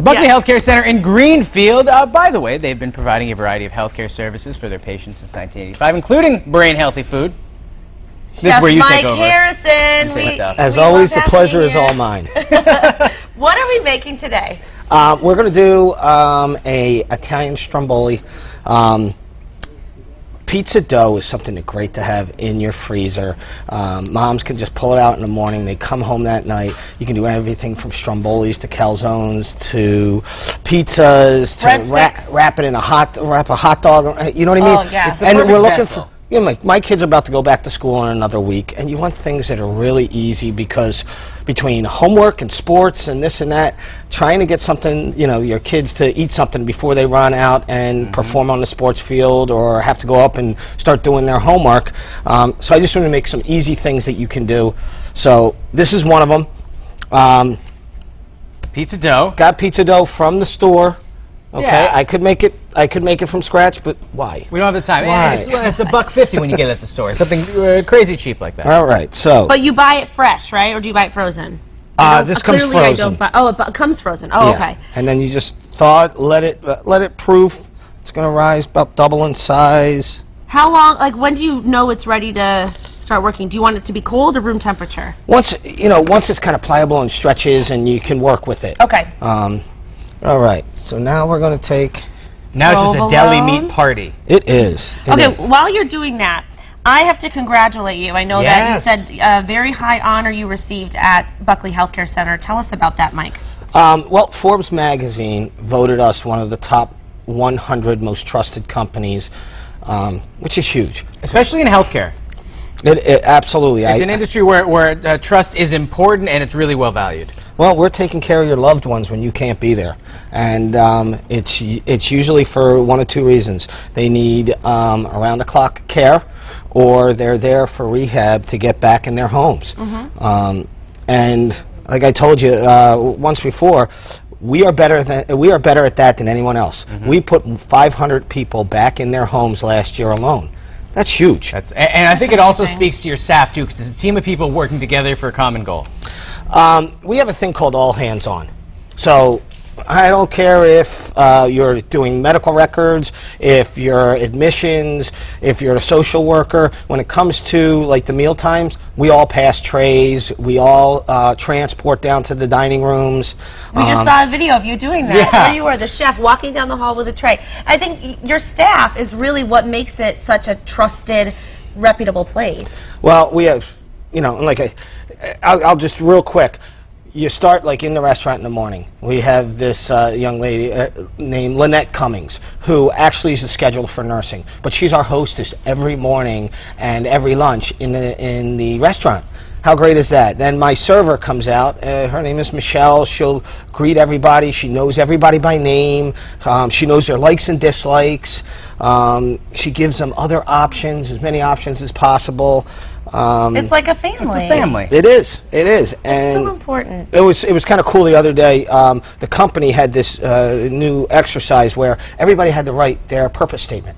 Buckley Healthcare Center in Greenfield. By the way, they've been providing a variety of healthcare services for their patients since 1985, inclling brain-healthy food. This is where you take over. Harrison, as always, the pleasure is all mine. What are we making today? We're going to do a Italian stromboli. Pizza dough is something that's great to have in your freezer. Moms can just pull it out in the morning. They come home that night. You can do everything from strombolis to calzones to pizzas to wrap it in a hot dog. You know what I mean? Oh, yeah. And we're looking for. You know, my kids are about to go back to school in another week, and you want things that are really easy because between homework and sports and this and that, trying to get something, you know, your kids to eat something before they run out and perform on the sports field or have to go up and start doing their homework. So I just want to make some easy things that you can do. So this is one of them. Pizza dough. Got pizza dough from the store. Okay, Yeah. I could make it from scratch, but why? We don't have the time. Why? It's $1.50 when you get it at the store. Something crazy cheap like that. All right, so. But you buy it fresh, right? Or do you buy it frozen? This comes frozen. It comes frozen. Oh, yeah. okay. And then you just thaw it, let it proof. It's going to rise about double in size. How long? Like, when do you know it's ready to start working? Do you want it to be cold or room temperature? Once it's kind of pliable and stretches, and you can work with it. Okay. All right. So now we're going to take. Now it's just a deli meat party. It is. Okay. While you're doing that, I have to congratulate you. I know that you said a very high honor you received at Buckley Healthcare Center. Tell us about that, Mike. Well, Forbes magazine voted us one of the top 100 most trusted companies, which is huge. Especially in healthcare. Absolutely. It's an industry where trust is important and it's really well valued. Well, we're taking care of your loved ones when you can't be there, and it's usually for one of two reasons. They need around-the-clock care, or they're there for rehab to get back in their homes. And like I told you once before, we are better at that than anyone else. We put 500 people back in their homes last year alone. That's huge. And I think it also speaks to your staff, too, because it's a team of people working together for a common goal. We have a thing called all hands on. So I don't care if you're doing medical records, if you're admissions, if you're a social worker. When it comes to like the meal times, we all pass trays. We all transport down to the dining rooms. We just saw a video of you doing that. Yeah. There you were, the chef, walking down the hall with a tray. I think your staff is really what makes it such a trusted, reputable place. Well, we have, you know, like I'll just real quick. You start like in the restaurant in the morning. We have this young lady named Lynette Cummings, who actually is the scheduler for nursing, but she's our hostess every morning and every lunch in the restaurant. How great is that? Then my server comes out. Her name is Michelle. She'll greet everybody. She knows everybody by name. She knows their likes and dislikes. She gives them other options, as many options as possible. It's like a family. It's a family. It is. It is. And it's so important. It was kind of cool the other day. The company had this new exercise where everybody had to write their purpose statement.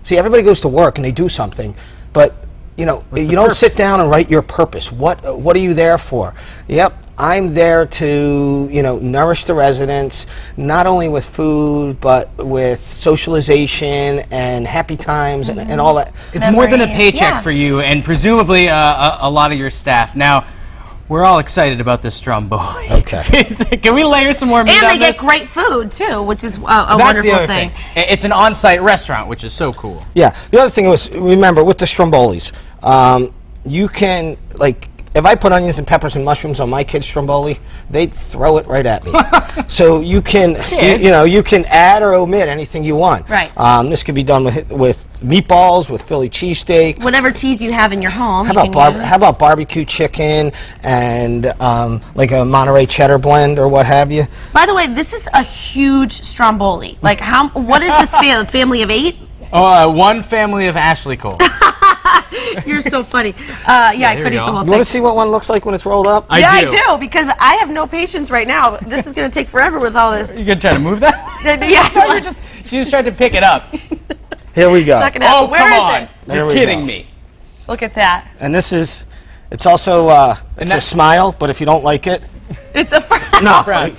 See, everybody goes to work and they do something, but you know, you don't sit down and write your purpose. What are you there for? Yep, I'm there to, you know, nourish the residents, not only with food, but with socialization and happy times and all that. It's more than a paycheck for you and presumably a lot of your staff. Now, we're all excited about this stromboli. Okay. Can we layer some more meat on this? And they get great food, too, which is a wonderful thing. It's an on-site restaurant, which is so cool. Yeah. The other thing was, remember, with the strombolis, you can, like, if I put onions and peppers and mushrooms on my kids' stromboli, they'd throw it right at me. So you can, you can add or omit anything you want. Right. This could be done with meatballs, with Philly cheesesteak. Whatever cheese you have in your home. How about barbecue chicken and like a Monterey cheddar blend or what have you? By the way, this is a huge stromboli. Like, what is this family of 8? One family of Ashley Cole. You're so funny. I could eat the whole thing. You want to see what one looks like when it's rolled up? I do, because I have no patience right now. This is going to take forever with all this. You going to try to move that? Yeah. She just tried to pick it up. Here we go. Oh, come on. You're kidding me. Look at that. And this is, it's also, it's a smile, but if you don't like it, It's a frown. No. Frown.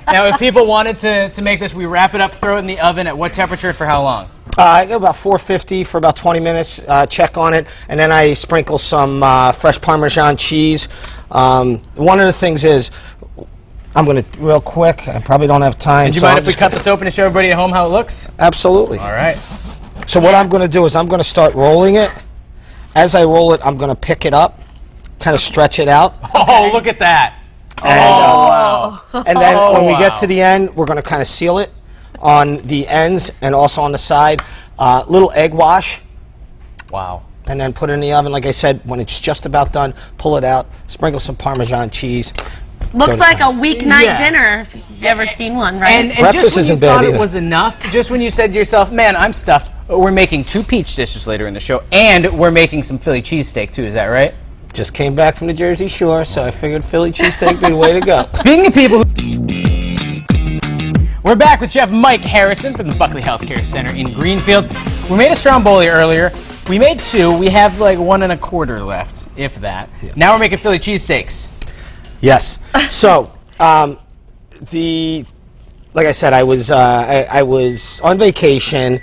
Now, if people wanted to make this, we wrap it up, throw it in the oven at what temperature for how long? I go about 450 for about 20 minutes, check on it, and then I sprinkle some fresh Parmesan cheese. One of the things is, I'm going to, real quick, I probably don't have time. Do you mind if we cut this open to show everybody at home how it looks? Absolutely. All right. So what I'm going to do is I'm going to start rolling it. As I roll it, I'm going to pick it up, kind of stretch it out. Oh, look at that. And, wow. And then when we get to the end, we're going to kind of seal it on the ends and also on the side. Little egg wash. Wow. And then put it in the oven. Like I said, when it's just about done, pull it out, sprinkle some Parmesan cheese. Looks like a weeknight dinner, if you've ever seen one, right? And Breakfast just when isn't you bad thought either. it was enough, just when you said to yourself, man, I'm stuffed, we're making 2 peach dishes later in the show, and we're making some Philly cheesesteak too, is that right? Just came back from the Jersey Shore, so I figured Philly cheesesteak would be the way to go. Speaking of people we're back with Chef Mike Harrison from the Buckley Healthcare Center in Greenfield. We made a Stromboli earlier. We made 2. We have like 1 1/4 left, if that. Yeah. Now we're making Philly cheesesteaks. Yes. So, like I said, I was on vacation,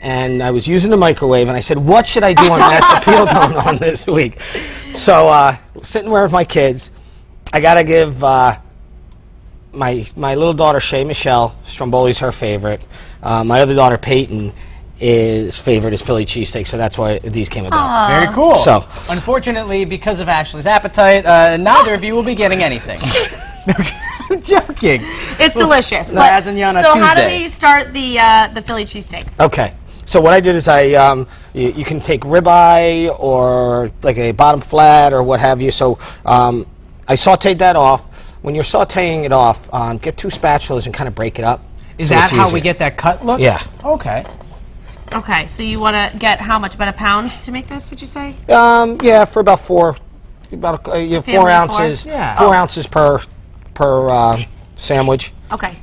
and I was using the microwave, and I said, what should I do on Mass Appeal going on this week? So, sitting there with my kids, I got to give my little daughter, Shay Michelle, Stromboli's her favorite. My other daughter, Peyton, favorite is Philly cheesesteak, so that's why these came about. Very cool. So, unfortunately, because of Ashley's appetite, neither of you will be getting anything. I'm joking. It's delicious. So But, as in on a so how do Tuesday. we start the Philly cheesesteak? okay. So what I did is you can take ribeye or like a bottom flat or what have you. So I sauteed that off. When you're sauteing it off, get 2 spatulas and kind of break it up. Is so that it's how easier. we get that cut look? Yeah. Okay. Okay, so you want to get how much? About a pound to make this, would you say? Yeah, for about 4 ounces. Yeah. 4 ounces per sandwich. Okay.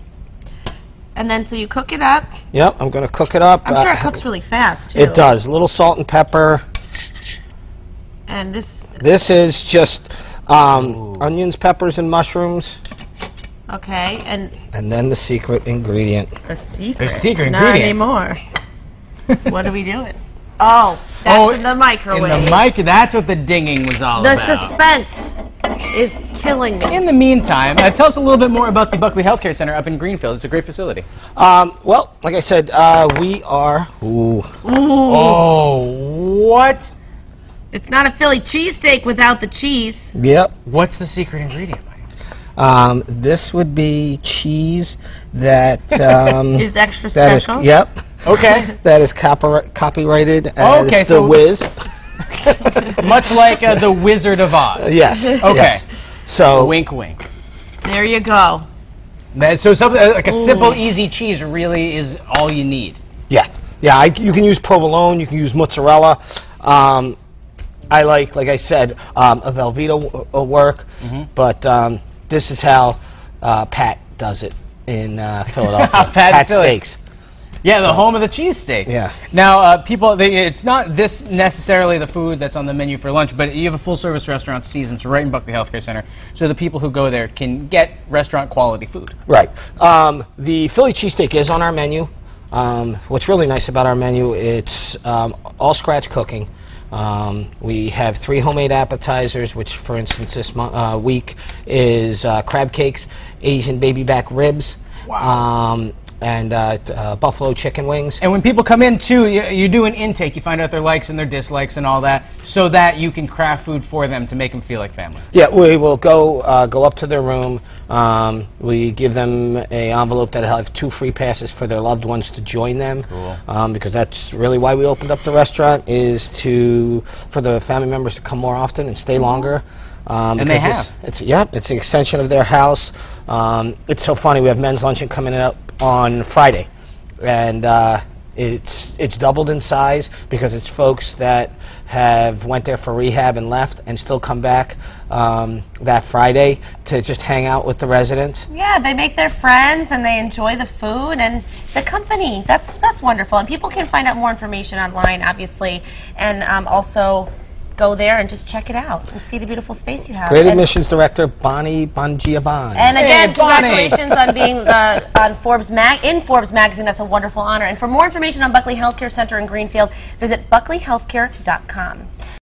And then, so you cook it up. Yep, I'm going to cook it up. I'm sure it cooks really fast, too. It does. A little salt and pepper. And this... This is just onions, peppers, and mushrooms. Okay, and... And then the secret ingredient. The secret? The secret Not ingredient. anymore. What are we doing? Oh, that's in the microwave. In the mic, that's what the dinging was all The about. suspense is killing me. In the meantime, tell us a little bit more about the Buckley Healthcare Center up in Greenfield. It's a great facility. Well, like I said, we are... Ooh. Oh, what? It's not a Philly cheesesteak without the cheese. Yep. What's the secret ingredient, Mike? This would be cheese that... Is extra special? Yep. Okay. That is copyrighted as Okay, The so- Wiz. Much like the Wizard of Oz. Yes. Okay. Yes. So... Wink, wink. There you go. So something like a simple, easy cheese really is all you need. Yeah. Yeah, you can use provolone, you can use mozzarella. I like I said, a Velveeta will work, but this is how Pat does it in Philadelphia. Pat Philly. Steaks. Yeah, the home of the cheesesteak. Yeah. Now, people, it's not this necessarily the food that's on the menu for lunch, but you have a full-service restaurant, Seasons, right in Buckley Healthcare Center, so the people who go there can get restaurant-quality food. Right. The Philly cheesesteak is on our menu. What's really nice about our menu, it's all scratch cooking. We have 3 homemade appetizers, which, for instance, this week is crab cakes, Asian baby back ribs, and buffalo chicken wings. And when people come in, too, you do an intake. You find out their likes and their dislikes and all that, so that you can craft food for them to make them feel like family. Yeah, we will go up to their room. We give them an envelope that'll have 2 free passes for their loved ones to join them. Cool. Because that's really why we opened up the restaurant, is for the family members to come more often and stay longer. And they have. It's an extension of their house. It's so funny. We have men's luncheon coming up on Friday, and it's doubled in size because it's folks that went there for rehab and left and still come back that Friday to just hang out with the residents. Yeah, they make their friends and they enjoy the food and the company. That's wonderful. And people can find out more information online, obviously, and also go there and just check it out and see the beautiful space you have. Great admissions director, Bonnie Bongiovanni. And again, Hey, Bonnie. congratulations on being on Forbes in Forbes magazine. That's a wonderful honor. And for more information on Buckley Healthcare Center in Greenfield, visit buckleyhealthcare.com.